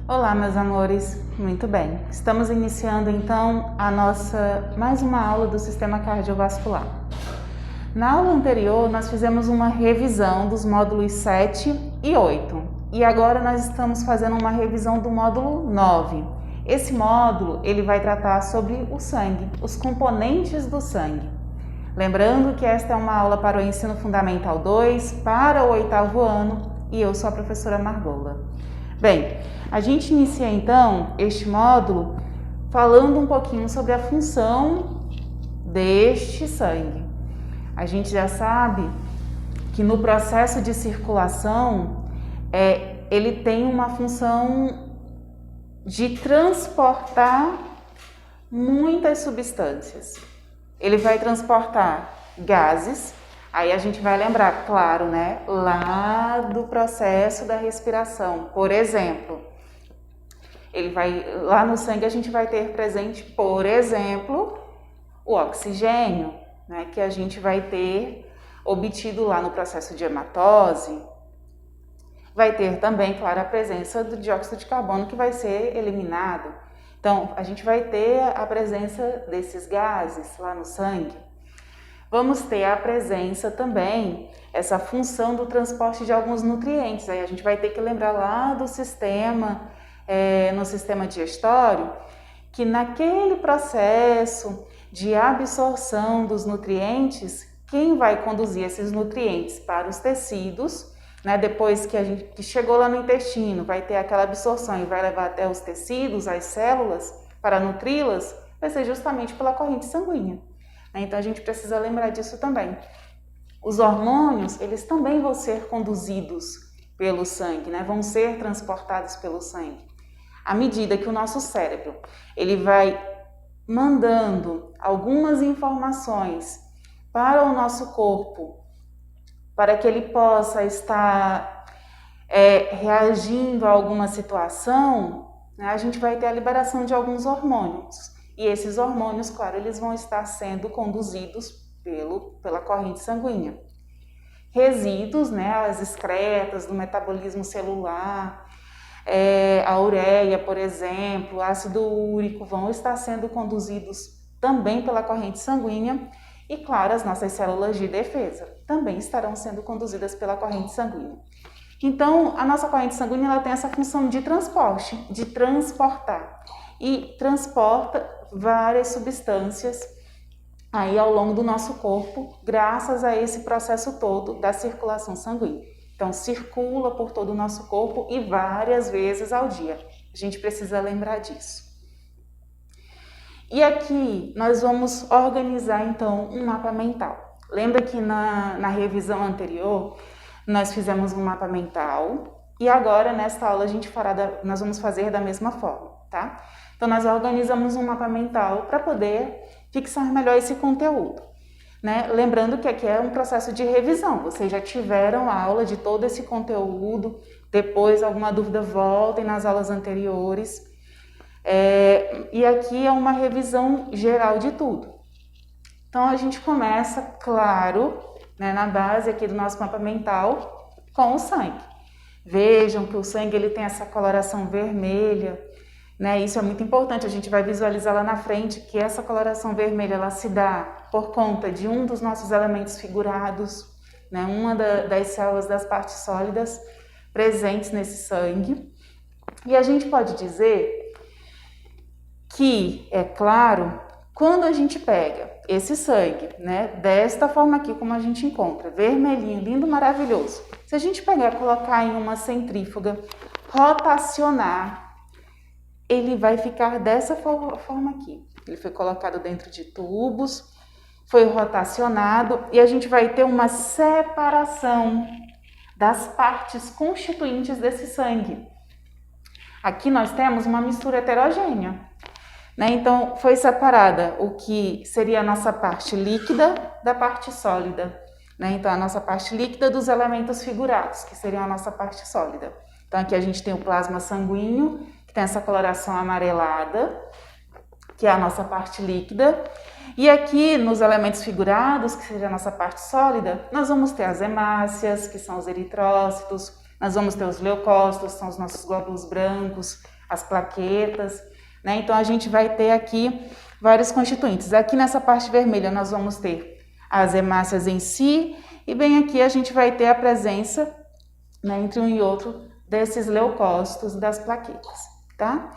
Olá, meus amores, muito bem. Estamos iniciando então mais uma aula do sistema cardiovascular. Na aula anterior, nós fizemos uma revisão dos módulos 7 e 8 e agora nós estamos fazendo uma revisão do módulo 9. Esse módulo ele vai tratar sobre o sangue, os componentes do sangue. Lembrando que esta é uma aula para o Ensino Fundamental 2, para o 8º ano, e eu sou a professora Margola. Bem, a gente inicia então este módulo falando um pouquinho sobre a função deste sangue. A gente já sabe que no processo de circulação ele tem uma função de transportar muitas substâncias. Ele vai transportar gases. Aí a gente vai lembrar, claro, né, lá do processo da respiração. Por exemplo, lá no sangue a gente vai ter presente, por exemplo, o oxigênio, né, que a gente vai ter obtido lá no processo de hematose. Vai ter também, claro, a presença do dióxido de carbono que vai ser eliminado. Então, a gente vai ter a presença desses gases lá no sangue. Vamos ter a presença também, essa função do transporte de alguns nutrientes. Aí a gente vai ter que lembrar lá do sistema, no sistema digestório, que naquele processo de absorção dos nutrientes, quem vai conduzir esses nutrientes para os tecidos, né, depois que chegou lá no intestino, vai ter aquela absorção e vai levar até os tecidos, as células, para nutri-las, vai ser justamente pela corrente sanguínea. Então a gente precisa lembrar disso também. Os hormônios, eles também vão ser conduzidos pelo sangue, né? Vão ser transportados pelo sangue. À medida que o nosso cérebro, ele vai mandando algumas informações para o nosso corpo, para que ele possa estar reagindo a alguma situação, né? A gente vai ter a liberação de alguns hormônios. E esses hormônios, claro, eles vão estar sendo conduzidos pela corrente sanguínea. Resíduos, né, as excretas do metabolismo celular, a ureia, por exemplo, ácido úrico, vão estar sendo conduzidos também pela corrente sanguínea. E, claro, as nossas células de defesa também estarão sendo conduzidas pela corrente sanguínea. Então, a nossa corrente sanguínea ela tem essa função de transporte, de transportar. E transporta várias substâncias aí ao longo do nosso corpo, graças a esse processo todo da circulação sanguínea. Então, circula por todo o nosso corpo e várias vezes ao dia. A gente precisa lembrar disso. E aqui nós vamos organizar então um mapa mental. Lembra que na revisão anterior nós fizemos um mapa mental e agora nesta aula nós vamos fazer da mesma forma, tá? Então, nós organizamos um mapa mental para poder fixar melhor esse conteúdo, né? Lembrando que aqui é um processo de revisão. Vocês já tiveram aula de todo esse conteúdo. Depois, alguma dúvida, voltem nas aulas anteriores. E aqui é uma revisão geral de tudo. Então, a gente começa, claro, né, na base aqui do nosso mapa mental, com o sangue. Vejam que o sangue ele tem essa coloração vermelha, né? Isso é muito importante, a gente vai visualizar lá na frente que essa coloração vermelha ela se dá por conta de um dos nossos elementos figurados, né? Uma das células das partes sólidas presentes nesse sangue. E a gente pode dizer que, é claro, quando a gente pega esse sangue, né, desta forma aqui como a gente encontra, vermelhinho, lindo, maravilhoso, se a gente pegar e colocar em uma centrífuga, rotacionar, ele vai ficar dessa forma aqui. Ele foi colocado dentro de tubos, foi rotacionado e a gente vai ter uma separação das partes constituintes desse sangue. Aqui nós temos uma mistura heterogênea, né? Então, foi separada o que seria a nossa parte líquida da parte sólida, né? Então, a nossa parte líquida dos elementos figurados, que seriam a nossa parte sólida. Então, aqui a gente tem o plasma sanguíneo, que tem essa coloração amarelada, que é a nossa parte líquida. E aqui, nos elementos figurados, que seria a nossa parte sólida, nós vamos ter as hemácias, que são os eritrócitos, nós vamos ter os leucócitos, que são os nossos glóbulos brancos, as plaquetas, né? Então a gente vai ter aqui vários constituintes. Aqui nessa parte vermelha nós vamos ter as hemácias em si, e bem aqui a gente vai ter a presença, né, entre um e outro desses leucócitos das plaquetas, tá?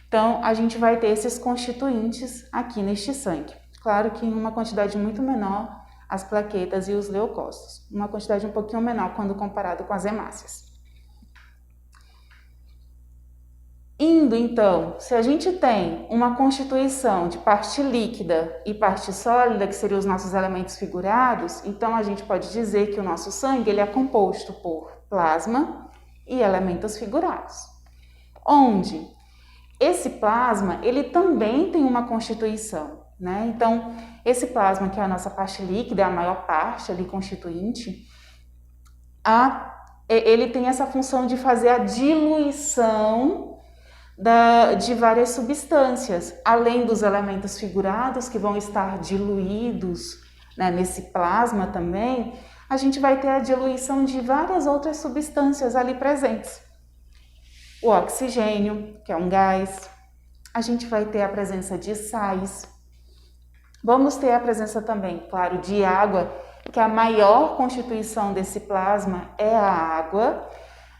Então a gente vai ter esses constituintes aqui neste sangue. Claro que em uma quantidade muito menor as plaquetas e os leucócitos, uma quantidade um pouquinho menor quando comparado com as hemácias. Indo então, se a gente tem uma constituição de parte líquida e parte sólida, que seriam os nossos elementos figurados, então a gente pode dizer que o nosso sangue ele é composto por plasma e elementos figurados. Onde esse plasma ele também tem uma constituição, né? Então, esse plasma, que é a nossa parte líquida, é a maior parte ali constituinte, ele tem essa função de fazer a diluição de várias substâncias, além dos elementos figurados que vão estar diluídos, né, nesse plasma também, a gente vai ter a diluição de várias outras substâncias ali presentes. O oxigênio, que é um gás, a gente vai ter a presença de sais, vamos ter a presença também, claro, de água, que a maior constituição desse plasma é a água.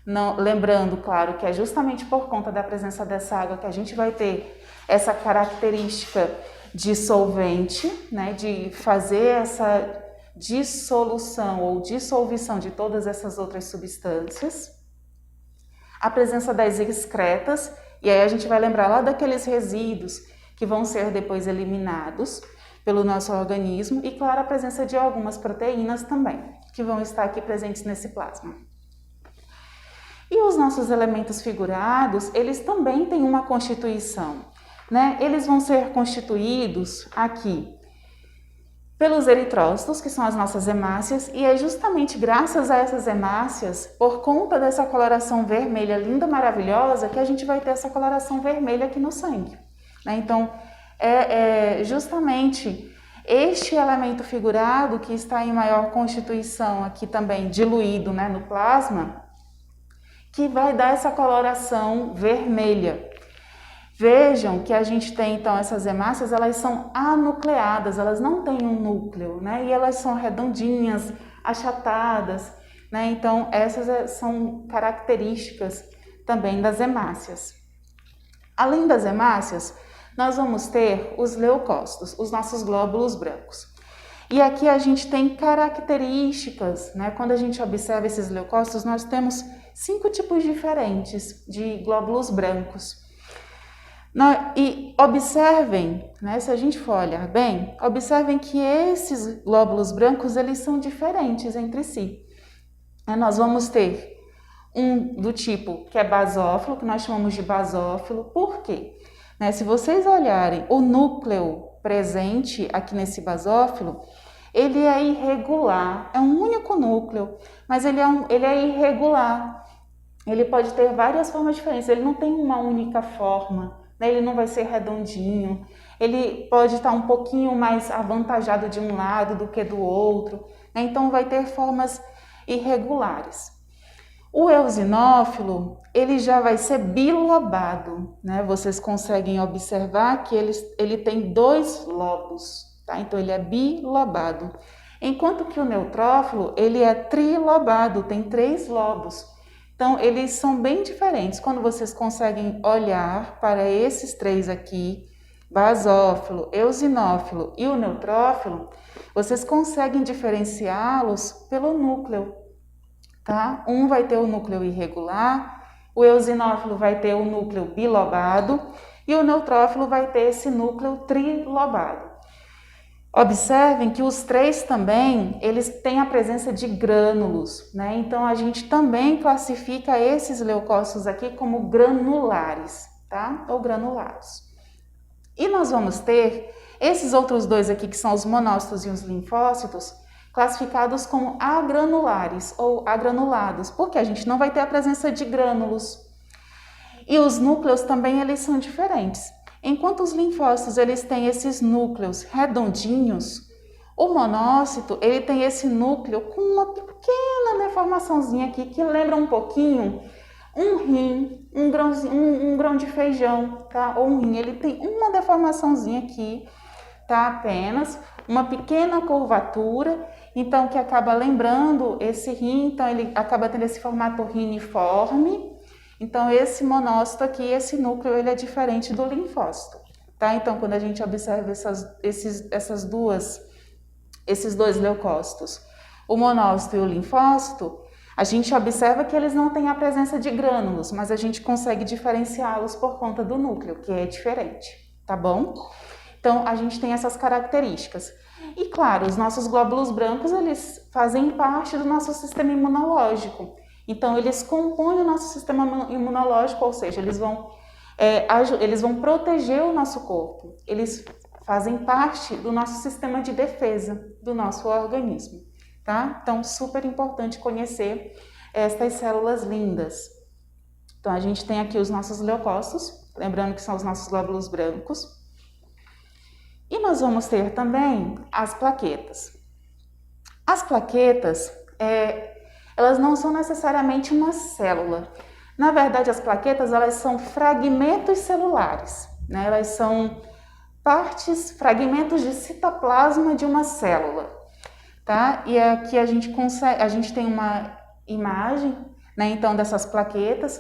Não, lembrando, claro, que é justamente por conta da presença dessa água que a gente vai ter essa característica dissolvente, né, de fazer essa dissolução ou dissolvição de todas essas outras substâncias. A presença das excretas, e aí a gente vai lembrar lá daqueles resíduos que vão ser depois eliminados pelo nosso organismo, e claro, a presença de algumas proteínas também, que vão estar aqui presentes nesse plasma. E os nossos elementos figurados, eles também têm uma constituição, né? Eles vão ser constituídos aqui pelos eritrócitos, que são as nossas hemácias, e é justamente graças a essas hemácias, por conta dessa coloração vermelha linda, maravilhosa, que a gente vai ter essa coloração vermelha aqui no sangue, né? Então, é justamente este elemento figurado que está em maior constituição aqui também diluído, né, no plasma, que vai dar essa coloração vermelha. Vejam que a gente tem, então, essas hemácias, elas são anucleadas, elas não têm um núcleo, né? E elas são redondinhas, achatadas, né? Então, essas são características também das hemácias. Além das hemácias, nós vamos ter os leucócitos, os nossos glóbulos brancos. E aqui a gente tem características, né? Quando a gente observa esses leucócitos, nós temos 5 tipos diferentes de glóbulos brancos. E observem, né, se a gente for olhar bem, observem que esses glóbulos brancos, eles são diferentes entre si. Nós vamos ter um do tipo que é basófilo, que nós chamamos de basófilo. Por quê? Se vocês olharem o núcleo presente aqui nesse basófilo, ele é irregular, é um único núcleo, mas ele é irregular. Ele pode ter várias formas diferentes, ele não tem uma única forma, né? Ele não vai ser redondinho, ele pode estar um pouquinho mais avantajado de um lado do que do outro, né? Então vai ter formas irregulares. O eosinófilo, ele já vai ser bilobado, né? Vocês conseguem observar que ele tem 2 lobos, tá? Então ele é bilobado. Enquanto que o neutrófilo, ele é trilobado, tem 3 lobos. Então, eles são bem diferentes. Quando vocês conseguem olhar para esses 3 aqui, basófilo, eosinófilo e o neutrófilo, vocês conseguem diferenciá-los pelo núcleo, tá? Um vai ter o núcleo irregular, o eosinófilo vai ter o núcleo bilobado e o neutrófilo vai ter esse núcleo trilobado. Observem que os 3 também, eles têm a presença de grânulos, né? Então, a gente também classifica esses leucócitos aqui como granulares, tá? Ou granulados. E nós vamos ter esses outros 2 aqui, que são os monócitos e os linfócitos, classificados como agranulares ou agranulados, porque a gente não vai ter a presença de grânulos. E os núcleos também, eles são diferentes. Enquanto os linfócitos, eles têm esses núcleos redondinhos, o monócito, ele tem esse núcleo com uma pequena deformaçãozinha aqui, que lembra um pouquinho Um rim, um grão de feijão, tá? Ou um rim, ele tem uma deformaçãozinha aqui, tá? Apenas uma pequena curvatura, então que acaba lembrando esse rim, então ele acaba tendo esse formato riniforme. Então esse monócito aqui, esse núcleo, ele é diferente do linfócito, tá? Então quando a gente observa esses dois leucócitos, o monócito e o linfócito, a gente observa que eles não têm a presença de grânulos, mas a gente consegue diferenciá-los por conta do núcleo, que é diferente, tá bom? Então, a gente tem essas características. E, claro, os nossos glóbulos brancos, eles fazem parte do nosso sistema imunológico. Então, eles compõem o nosso sistema imunológico, ou seja, eles vão proteger o nosso corpo. Eles fazem parte do nosso sistema de defesa do nosso organismo. Tá? Então, super importante conhecer estas células lindas. Então, a gente tem aqui os nossos leucócitos, lembrando que são os nossos glóbulos brancos. E nós vamos ter também as plaquetas. As plaquetas, elas não são necessariamente uma célula. Na verdade, as plaquetas, elas são fragmentos celulares, né? Elas são fragmentos de citoplasma de uma célula. Tá? E aqui a gente tem uma imagem, né, então dessas plaquetas,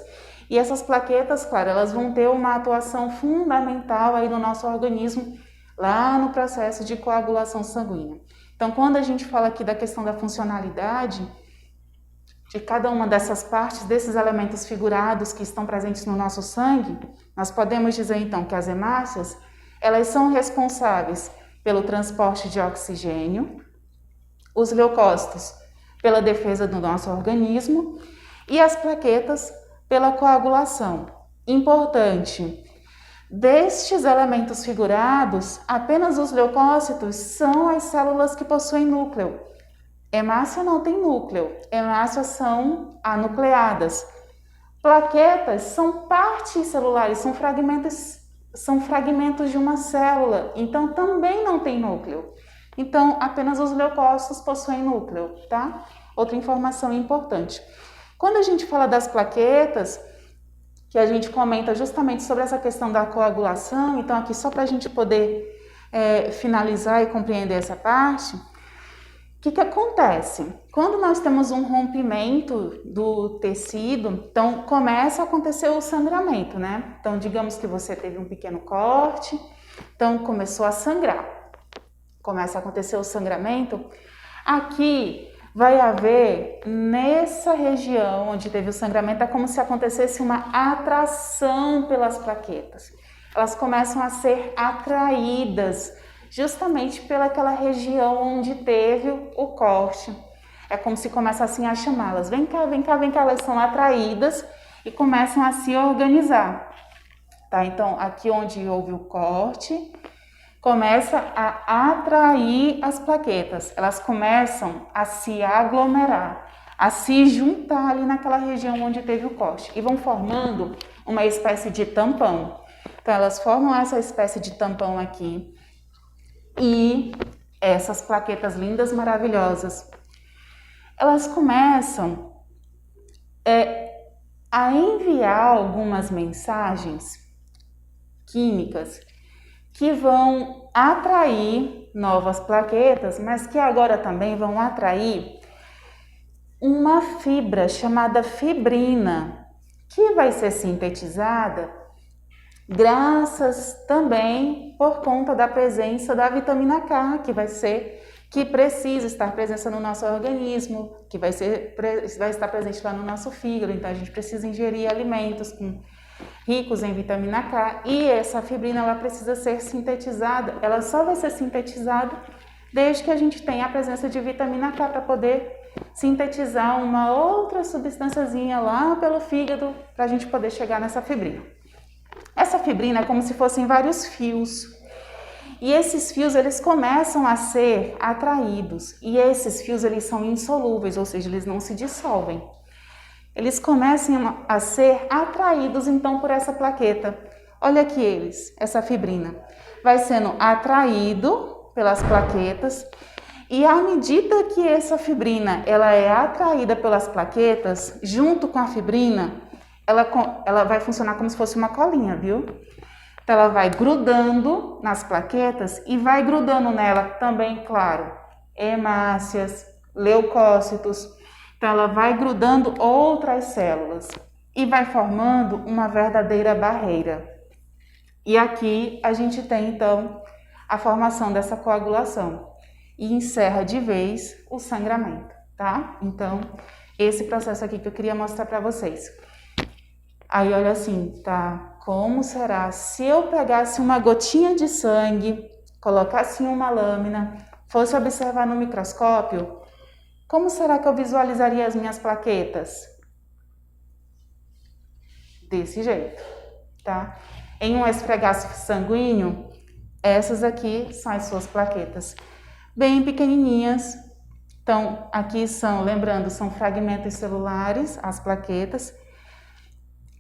e essas plaquetas, claro, elas vão ter uma atuação fundamental aí no nosso organismo, lá no processo de coagulação sanguínea. Então, quando a gente fala aqui da questão da funcionalidade de cada uma dessas partes, desses elementos figurados que estão presentes no nosso sangue, nós podemos dizer então que as hemácias, elas são responsáveis pelo transporte de oxigênio, os leucócitos pela defesa do nosso organismo e as plaquetas pela coagulação. Importante, destes elementos figurados, apenas os leucócitos são as células que possuem núcleo. Hemácia não tem núcleo, hemácias são anucleadas. Plaquetas são partes celulares, são fragmentos de uma célula, então também não tem núcleo. Então, apenas os leucócitos possuem núcleo, tá? Outra informação importante. Quando a gente fala das plaquetas, que a gente comenta justamente sobre essa questão da coagulação, então aqui só para a gente poder finalizar e compreender essa parte, o que acontece? Quando nós temos um rompimento do tecido, então começa a acontecer o sangramento, né? Então, digamos que você teve um pequeno corte, então começou a sangrar. Começa a acontecer o sangramento, aqui vai haver, nessa região onde teve o sangramento, é como se acontecesse uma atração pelas plaquetas. Elas começam a ser atraídas justamente pelaquela região onde teve o corte. É como se começassem a chamá-las, vem cá, vem cá, vem cá, elas são atraídas e começam a se organizar. Tá? Então, aqui onde houve o corte, começa a atrair as plaquetas, elas começam a se aglomerar, a se juntar ali naquela região onde teve o corte e vão formando uma espécie de tampão. Então, elas formam essa espécie de tampão aqui e essas plaquetas lindas, maravilhosas, elas começam a enviar algumas mensagens químicas que vão atrair novas plaquetas, mas que agora também vão atrair uma fibra chamada fibrina, que vai ser sintetizada graças também por conta da presença da vitamina K, que precisa estar presente no nosso organismo, que vai estar presente lá no nosso fígado, então a gente precisa ingerir alimentos ricos em vitamina K, e essa fibrina ela precisa ser sintetizada, ela só vai ser sintetizada desde que a gente tenha a presença de vitamina K para poder sintetizar uma outra substânciazinha lá pelo fígado para a gente poder chegar nessa fibrina. Essa fibrina é como se fossem vários fios, e esses fios eles começam a ser atraídos, e esses fios eles são insolúveis, ou seja, eles não se dissolvem. Eles começam a ser atraídos então por essa plaqueta. Olha aqui essa fibrina vai sendo atraído pelas plaquetas, e à medida que essa fibrina ela é atraída pelas plaquetas, junto com a fibrina, ela vai funcionar como se fosse uma colinha, viu? Então, ela vai grudando nas plaquetas e vai grudando nela também, claro, hemácias, leucócitos. Então, ela vai grudando outras células e vai formando uma verdadeira barreira. E aqui a gente tem, então, a formação dessa coagulação e encerra de vez o sangramento, tá? Então, esse processo aqui que eu queria mostrar para vocês. Aí, olha assim, tá? Como será se eu pegasse uma gotinha de sangue, colocasse em uma lâmina, fosse observar no microscópio, como será que eu visualizaria as minhas plaquetas? Desse jeito, tá? Em um esfregaço sanguíneo, essas aqui são as suas plaquetas, bem pequenininhas. Então, aqui são, lembrando, são fragmentos celulares, as plaquetas,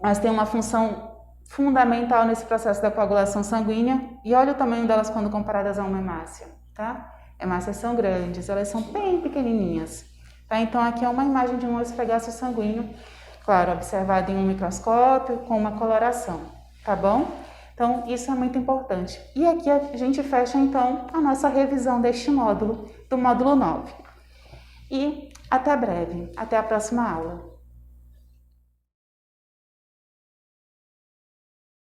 mas tem uma função fundamental nesse processo da coagulação sanguínea, e olha o tamanho delas quando comparadas a uma hemácia, tá? Hemácias são grandes, elas são bem pequenininhas, tá? Então, aqui é uma imagem de um esfregaço sanguíneo, claro, observado em um microscópio, com uma coloração, tá bom? Então, isso é muito importante. E aqui a gente fecha, então, a nossa revisão deste módulo, do módulo 9. E até breve, até a próxima aula.